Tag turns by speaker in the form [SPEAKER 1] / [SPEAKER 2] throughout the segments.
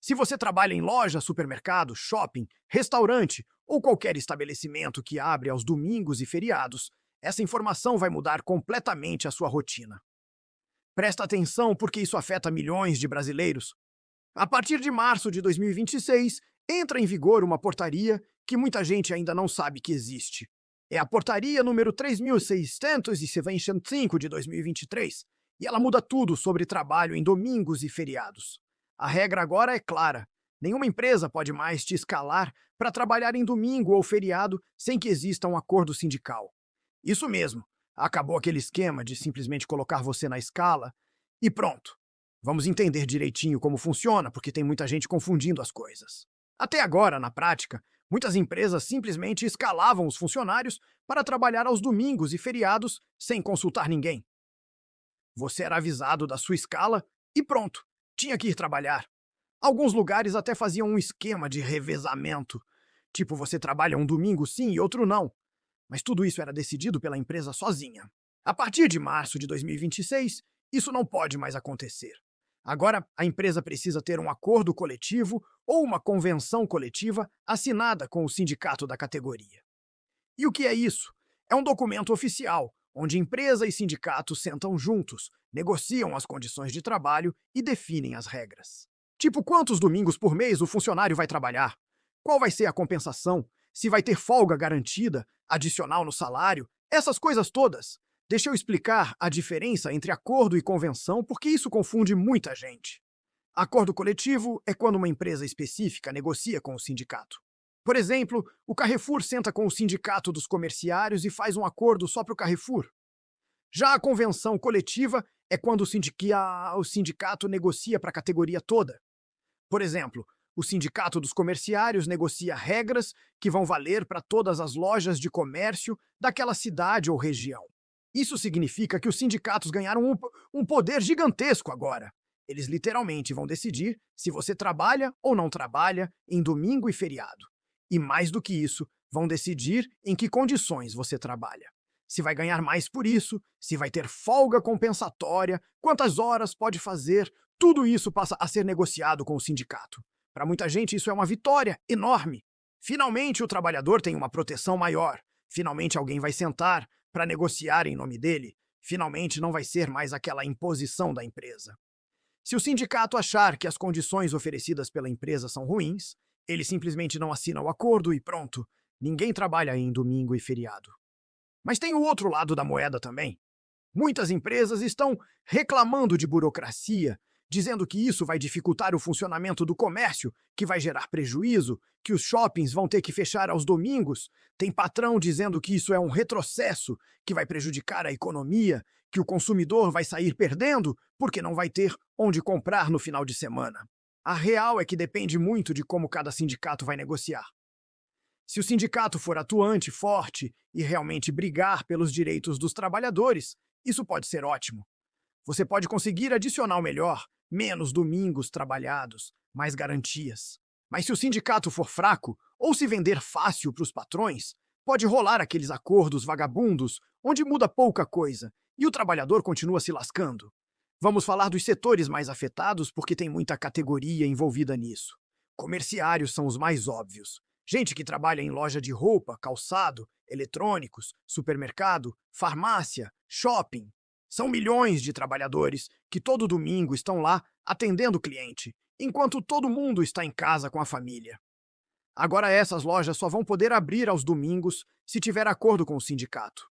[SPEAKER 1] Se você trabalha em loja, supermercado, shopping, restaurante ou qualquer estabelecimento que abre aos domingos e feriados, essa informação vai mudar completamente a sua rotina. Presta atenção porque isso afeta milhões de brasileiros. A partir de março de 2026, entra em vigor uma portaria que muita gente ainda não sabe que existe. É a portaria número 3.675 de 2023, e ela muda tudo sobre trabalho em domingos e feriados. A regra agora é clara: nenhuma empresa pode mais te escalar para trabalhar em domingo ou feriado sem que exista um acordo sindical. Isso mesmo, acabou aquele esquema de simplesmente colocar você na escala e pronto. Vamos entender direitinho como funciona, porque tem muita gente confundindo as coisas. Até agora, na prática, muitas empresas simplesmente escalavam os funcionários para trabalhar aos domingos e feriados sem consultar ninguém. Você era avisado da sua escala e pronto, tinha que ir trabalhar. Alguns lugares até faziam um esquema de revezamento, tipo você trabalha um domingo sim e outro não, mas tudo isso era decidido pela empresa sozinha. A partir de março de 2026, isso não pode mais acontecer. Agora, a empresa precisa ter um acordo coletivo ou uma convenção coletiva assinada com o sindicato da categoria. E o que é isso? É um documento oficial, onde empresa e sindicato sentam juntos, negociam as condições de trabalho e definem as regras. Tipo, quantos domingos por mês o funcionário vai trabalhar? Qual vai ser a compensação? Se vai ter folga garantida, adicional no salário? Essas coisas todas. Deixa eu explicar a diferença entre acordo e convenção, porque isso confunde muita gente. Acordo coletivo é quando uma empresa específica negocia com o sindicato. Por exemplo, o Carrefour senta com o sindicato dos comerciários e faz um acordo só para o Carrefour. Já a convenção coletiva é quando o sindicato negocia para a categoria toda. Por exemplo, o sindicato dos comerciários negocia regras que vão valer para todas as lojas de comércio daquela cidade ou região. Isso significa que os sindicatos ganharam um poder gigantesco agora. Eles literalmente vão decidir se você trabalha ou não trabalha em domingo e feriado. E mais do que isso, vão decidir em que condições você trabalha. Se vai ganhar mais por isso, se vai ter folga compensatória, quantas horas pode fazer, tudo isso passa a ser negociado com o sindicato. Para muita gente, isso é uma vitória enorme. Finalmente, o trabalhador tem uma proteção maior. Finalmente, alguém vai sentar para negociar em nome dele. Finalmente, não vai ser mais aquela imposição da empresa. Se o sindicato achar que as condições oferecidas pela empresa são ruins, ele simplesmente não assina o acordo e pronto, ninguém trabalha em domingo e feriado. Mas tem o outro lado da moeda também. Muitas empresas estão reclamando de burocracia, dizendo que isso vai dificultar o funcionamento do comércio, que vai gerar prejuízo, que os shoppings vão ter que fechar aos domingos. Tem patrão dizendo que isso é um retrocesso, que vai prejudicar a economia, que o consumidor vai sair perdendo porque não vai ter onde comprar no final de semana. A real é que depende muito de como cada sindicato vai negociar. Se o sindicato for atuante, forte e realmente brigar pelos direitos dos trabalhadores, isso pode ser ótimo. Você pode conseguir adicional melhor, menos domingos trabalhados, mais garantias. Mas se o sindicato for fraco ou se vender fácil para os patrões, pode rolar aqueles acordos vagabundos onde muda pouca coisa e o trabalhador continua se lascando. Vamos falar dos setores mais afetados porque tem muita categoria envolvida nisso. Comerciários são os mais óbvios. Gente que trabalha em loja de roupa, calçado, eletrônicos, supermercado, farmácia, shopping. São milhões de trabalhadores que todo domingo estão lá atendendo o cliente, enquanto todo mundo está em casa com a família. Agora essas lojas só vão poder abrir aos domingos se tiver acordo com o sindicato.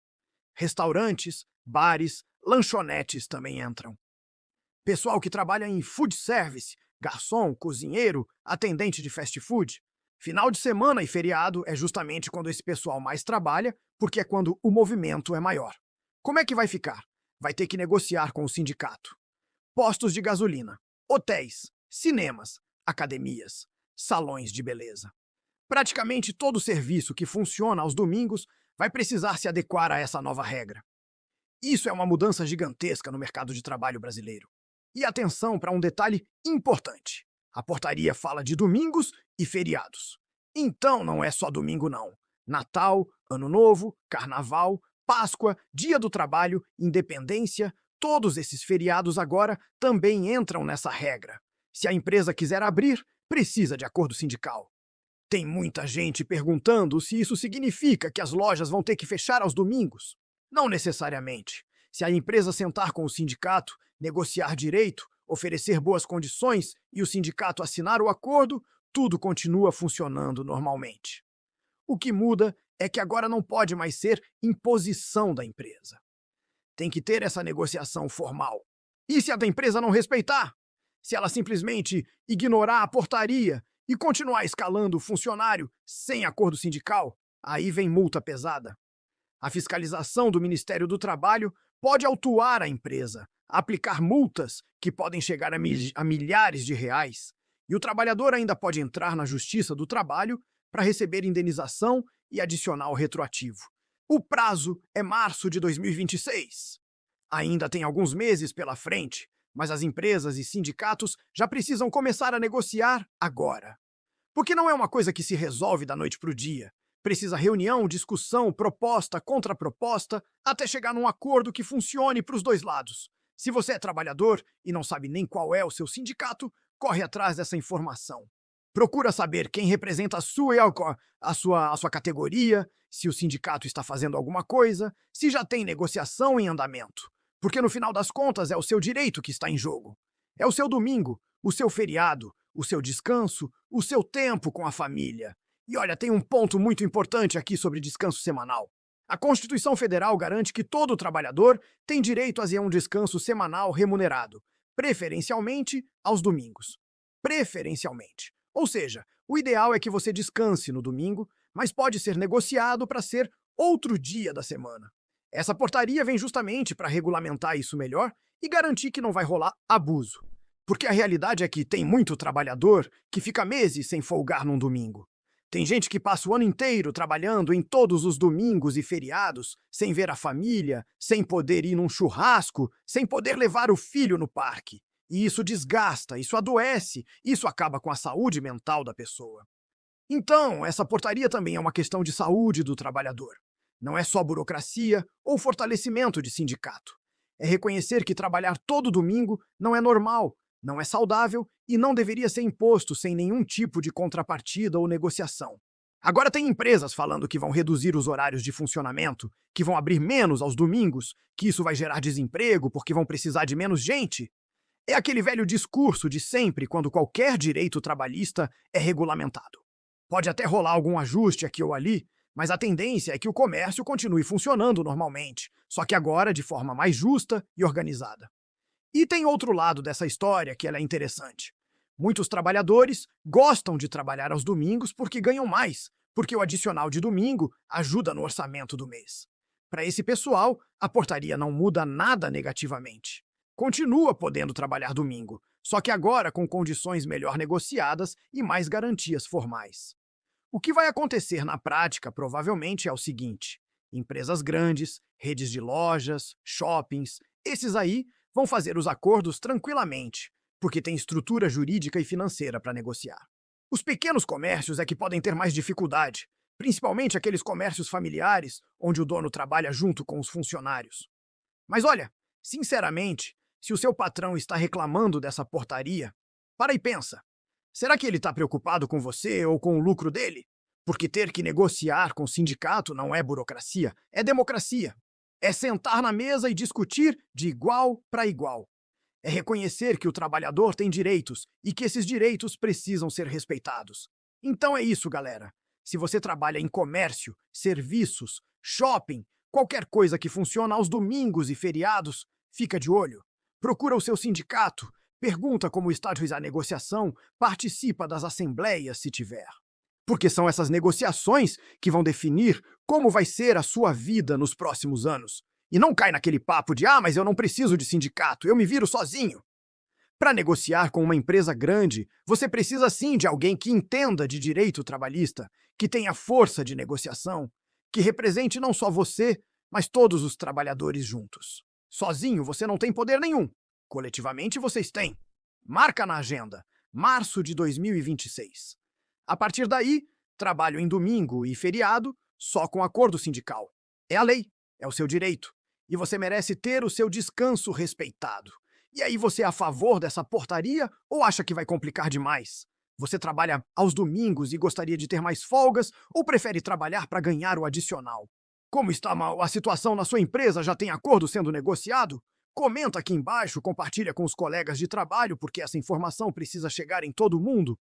[SPEAKER 1] Restaurantes, bares, lanchonetes também entram. Pessoal que trabalha em food service, garçom, cozinheiro, atendente de fast food. Final de semana e feriado é justamente quando esse pessoal mais trabalha, porque é quando o movimento é maior. Como é que vai ficar? Vai ter que negociar com o sindicato. Postos de gasolina, hotéis, cinemas, academias, salões de beleza. Praticamente todo serviço que funciona aos domingos vai precisar se adequar a essa nova regra. Isso é uma mudança gigantesca no mercado de trabalho brasileiro. E atenção para um detalhe importante. A portaria fala de domingos e feriados. Então não é só domingo não. Natal, Ano Novo, Carnaval, Páscoa, Dia do Trabalho, Independência, todos esses feriados agora também entram nessa regra. Se a empresa quiser abrir, precisa de acordo sindical. Tem muita gente perguntando se isso significa que as lojas vão ter que fechar aos domingos. Não necessariamente. Se a empresa sentar com o sindicato, negociar direito, oferecer boas condições e o sindicato assinar o acordo, tudo continua funcionando normalmente. O que muda é que agora não pode mais ser imposição da empresa. Tem que ter essa negociação formal. E se a da empresa não respeitar? Se ela simplesmente ignorar a portaria e continuar escalando o funcionário sem acordo sindical, aí vem multa pesada. A fiscalização do Ministério do Trabalho pode autuar a empresa, aplicar multas que podem chegar a milhares de reais, e o trabalhador ainda pode entrar na Justiça do Trabalho para receber indenização e adicional retroativo. O prazo é março de 2026. Ainda tem alguns meses pela frente, mas as empresas e sindicatos já precisam começar a negociar agora. Porque não é uma coisa que se resolve da noite para o dia. Precisa reunião, discussão, proposta, contraproposta, até chegar num acordo que funcione para os dois lados. Se você é trabalhador e não sabe nem qual é o seu sindicato, corre atrás dessa informação. Procura saber quem representa a sua categoria, se o sindicato está fazendo alguma coisa, se já tem negociação em andamento. Porque no final das contas é o seu direito que está em jogo. É o seu domingo, o seu feriado, o seu descanso, o seu tempo com a família. E olha, tem um ponto muito importante aqui sobre descanso semanal. A Constituição Federal garante que todo trabalhador tem direito a um descanso semanal remunerado, preferencialmente aos domingos. Preferencialmente. Ou seja, o ideal é que você descanse no domingo, mas pode ser negociado para ser outro dia da semana. Essa portaria vem justamente para regulamentar isso melhor e garantir que não vai rolar abuso. Porque a realidade é que tem muito trabalhador que fica meses sem folgar num domingo. Tem gente que passa o ano inteiro trabalhando em todos os domingos e feriados, sem ver a família, sem poder ir num churrasco, sem poder levar o filho no parque. E isso desgasta, isso adoece, isso acaba com a saúde mental da pessoa. Então, essa portaria também é uma questão de saúde do trabalhador. Não é só burocracia ou fortalecimento de sindicato. É reconhecer que trabalhar todo domingo não é normal, não é saudável e não deveria ser imposto sem nenhum tipo de contrapartida ou negociação. Agora tem empresas falando que vão reduzir os horários de funcionamento, que vão abrir menos aos domingos, que isso vai gerar desemprego porque vão precisar de menos gente. É aquele velho discurso de sempre quando qualquer direito trabalhista é regulamentado. Pode até rolar algum ajuste aqui ou ali, mas a tendência é que o comércio continue funcionando normalmente, só que agora de forma mais justa e organizada. E tem outro lado dessa história que ela é interessante. Muitos trabalhadores gostam de trabalhar aos domingos porque ganham mais, porque o adicional de domingo ajuda no orçamento do mês. Para esse pessoal, a portaria não muda nada negativamente. Continua podendo trabalhar domingo, só que agora com condições melhor negociadas e mais garantias formais. O que vai acontecer na prática provavelmente é o seguinte: empresas grandes, redes de lojas, shoppings, esses aí vão fazer os acordos tranquilamente, porque tem estrutura jurídica e financeira para negociar. Os pequenos comércios é que podem ter mais dificuldade, principalmente aqueles comércios familiares onde o dono trabalha junto com os funcionários. Mas olha, sinceramente, se o seu patrão está reclamando dessa portaria, para e pensa. Será que ele está preocupado com você ou com o lucro dele? Porque ter que negociar com o sindicato não é burocracia, é democracia. É sentar na mesa e discutir de igual para igual. É reconhecer que o trabalhador tem direitos e que esses direitos precisam ser respeitados. Então é isso, galera. Se você trabalha em comércio, serviços, shopping, qualquer coisa que funciona aos domingos e feriados, fica de olho. Procura o seu sindicato, pergunta como está a negociação, participa das assembleias se tiver. Porque são essas negociações que vão definir como vai ser a sua vida nos próximos anos. E não cai naquele papo de mas eu não preciso de sindicato, eu me viro sozinho. Para negociar com uma empresa grande, você precisa sim de alguém que entenda de direito trabalhista, que tenha força de negociação, que represente não só você, mas todos os trabalhadores juntos. Sozinho você não tem poder nenhum. Coletivamente vocês têm. Marca na agenda, março de 2026. A partir daí, trabalho em domingo e feriado só com acordo sindical. É a lei, é o seu direito. E você merece ter o seu descanso respeitado. E aí você é a favor dessa portaria ou acha que vai complicar demais? Você trabalha aos domingos e gostaria de ter mais folgas ou prefere trabalhar para ganhar o adicional? Como está a situação na sua empresa? Já tem acordo sendo negociado? Comenta aqui embaixo, compartilha com os colegas de trabalho, porque essa informação precisa chegar em todo mundo.